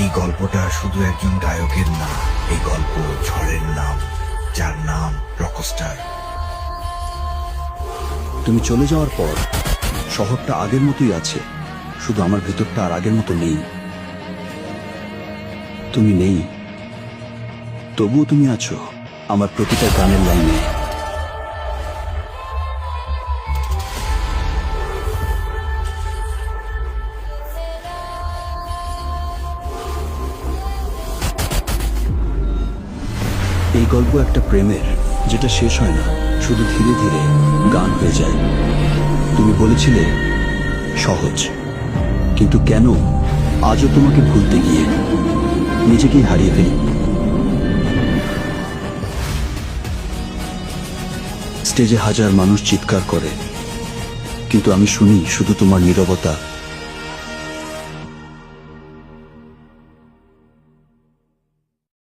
এই গল্পটা শুধু একজন গায়কের না, এই গল্প ঝড়ের নাম, যার নাম রকস্টার। তুমি চলে যাওয়ার পর শহরটা আগের মতোই আছে, শুধু আমার ভেতরটা আর আগের মতো নেই। তুমি নেই, তবুও তুমি আছো আমার প্রতিটা গানের লাইনে। এই গল্প একটা প্রেমের, যেটা শেষ হয় না, শুধু ধীরে ধীরে গান হয়ে যায়। তুমি বলেছিলে সহজ, কিন্তু কেন আজও তোমাকে ভুলতে গিয়ে নিজেকেই হারিয়ে ফেলি। স্টেজে হাজার মানুষ চিৎকার করে, কিন্তু আমি শুনি শুধু তোমার নীরবতা